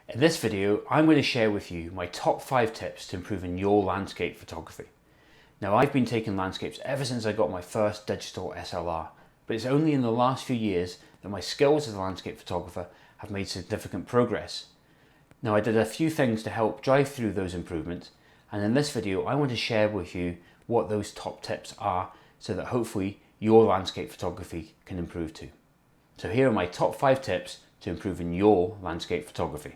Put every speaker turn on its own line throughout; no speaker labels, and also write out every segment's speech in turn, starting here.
In this video, I'm going to share with you my top 5 tips to improving your landscape photography. Now, I've been taking landscapes ever since I got my first digital SLR, but it's only in the last few years that my skills as a landscape photographer have made significant progress. Now, I did a few things to help drive through those improvements, and in this video, I want to share with you what those top tips are so that hopefully your landscape photography can improve too. So here are my top 5 tips to improving your landscape photography.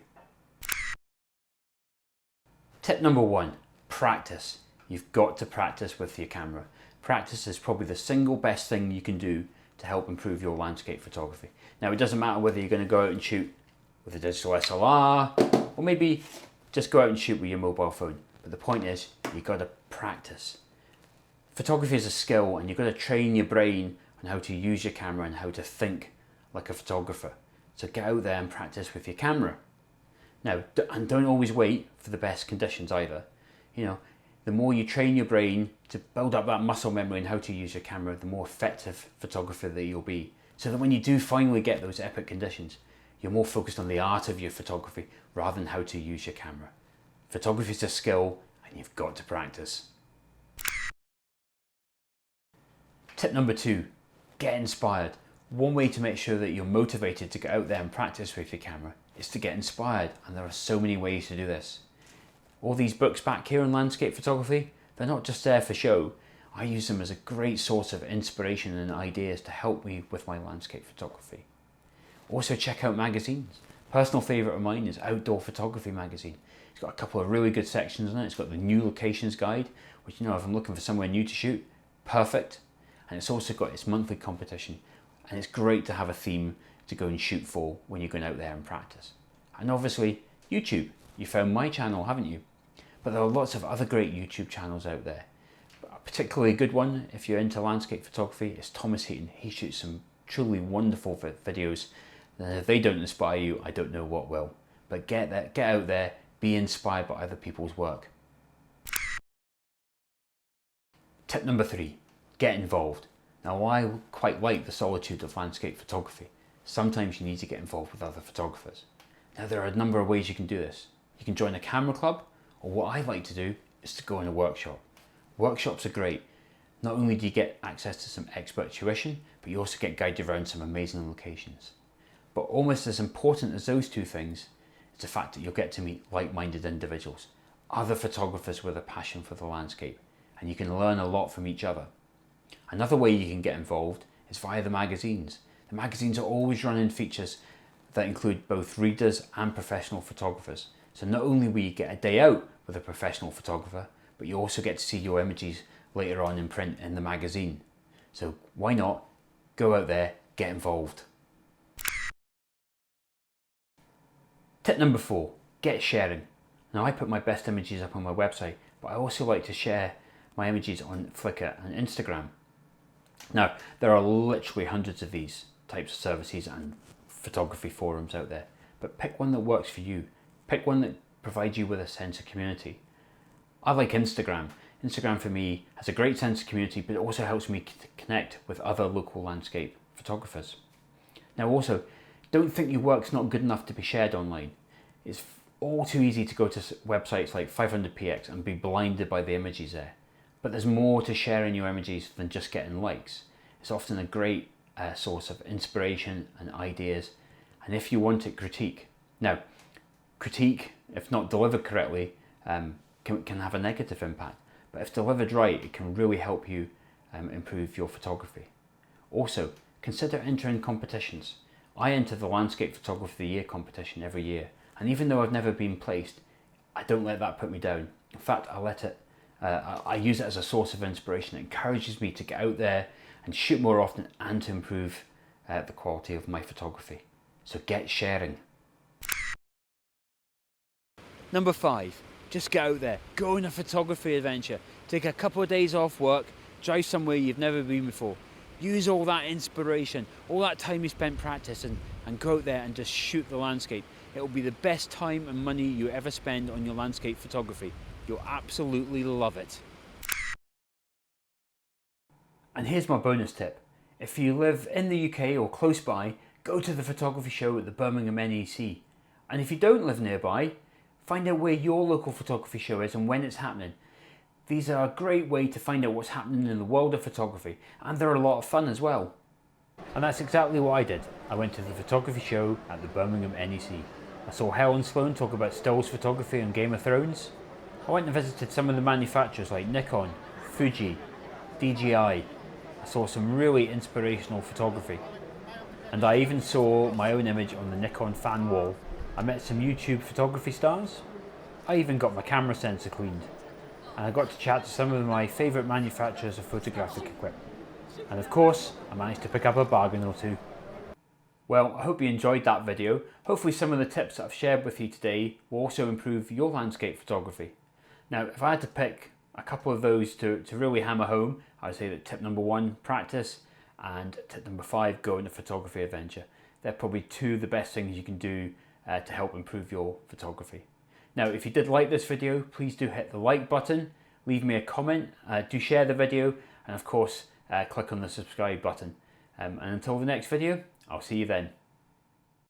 Tip number 1, practice. You've got to practice with your camera. Practice is probably the single best thing you can do to help improve your landscape photography. Now, it doesn't matter whether you're going to go out and shoot with a digital SLR or maybe just go out and shoot with your mobile phone. But the point is, you've got to practice. Photography is a skill and you've got to train your brain on how to use your camera and how to think like a photographer. So get out there and practice with your camera. Now, and don't always wait for the best conditions either. You know, the more you train your brain to build up that muscle memory and how to use your camera, the more effective photographer that you'll be. So that when you do finally get those epic conditions, you're more focused on the art of your photography rather than how to use your camera. Photography is a skill and you've got to practice. Tip number 2, get inspired. One way to make sure that you're motivated to get out there and practice with your camera is to get inspired, and there are so many ways to do this. All these books back here on landscape photography, they're not just there for show. I use them as a great source of inspiration and ideas to help me with my landscape photography. Also check out magazines. Personal favourite of mine is Outdoor Photography magazine. It's got a couple of really good sections in it. It's got the new locations guide, which, you know, if I'm looking for somewhere new to shoot, perfect. And it's also got its monthly competition, and it's great to have a theme to go and shoot for when you're going out there and practice. And obviously YouTube. You found my channel, haven't you? But there are lots of other great YouTube channels out there. But a particularly good one, if you're into landscape photography, is Thomas Heaton. He shoots some truly wonderful videos. And if they don't inspire you, I don't know what will. But get out there, be inspired by other people's work. Tip number 3, get involved. Now, I quite like the solitude of landscape photography. Sometimes you need to get involved with other photographers. Now, there are a number of ways you can do this. You can join a camera club, or what I like to do is to go in a workshop. Workshops are great. Not only do you get access to some expert tuition, but you also get guided around some amazing locations. But almost as important as those two things is the fact that you'll get to meet like-minded individuals, other photographers with a passion for the landscape, and you can learn a lot from each other. Another way you can get involved is via the magazines. The magazines are always running features that include both readers and professional photographers. So not only will you get a day out with a professional photographer, but you also get to see your images later on in print in the magazine. So why not go out there, get involved. Tip number 4, get sharing. Now, I put my best images up on my website, but I also like to share my images on Flickr and Instagram. Now, there are literally hundreds of these types of services and photography forums out there, but pick one that works for you. Pick one that provides you with a sense of community. I like Instagram. Instagram for me has a great sense of community, but it also helps me to connect with other local landscape photographers. Now, also, don't think your work's not good enough to be shared online. It's all too easy to go to websites like 500px and be blinded by the images there. But there's more to sharing your images than just getting likes. It's often a great source of inspiration and ideas, and if you want it, critique. Now, critique, if not delivered correctly, can have a negative impact, but if delivered right, it can really help you improve your photography. Also, consider entering competitions. I enter the Landscape Photographer of the Year competition every year, and even though I've never been placed, I don't let that put me down. In fact, I use it as a source of inspiration. It encourages me to get out there and shoot more often and to improve the quality of my photography. So get sharing. Number 5, just get out there. Go on a photography adventure. Take a couple of days off work, drive somewhere you've never been before. Use all that inspiration, all that time you spent practicing, and go out there and just shoot the landscape. It will be the best time and money you ever spend on your landscape photography. You'll absolutely love it. And here's my bonus tip. If you live in the UK or close by, go to the photography show at the Birmingham NEC. And if you don't live nearby, find out where your local photography show is and when it's happening. These are a great way to find out what's happening in the world of photography, and they're a lot of fun as well. And that's exactly what I did. I went to the photography show at the Birmingham NEC. I saw Helen Sloan talk about stills photography and Game of Thrones. I went and visited some of the manufacturers like Nikon, Fuji, DJI. I saw some really inspirational photography. And I even saw my own image on the Nikon fan wall. I met some YouTube photography stars. I even got my camera sensor cleaned. And I got to chat to some of my favourite manufacturers of photographic equipment. And of course, I managed to pick up a bargain or two. Well, I hope you enjoyed that video. Hopefully some of the tips that I've shared with you today will also improve your landscape photography. Now, if I had to pick a couple of those to really hammer home, I would say that tip number 1, practice, and tip number 5, go on a photography adventure. They're probably two of the best things you can do to help improve your photography. Now, if you did like this video, please do hit the like button, leave me a comment, do share the video, and of course, click on the subscribe button. And until the next video, I'll see you then.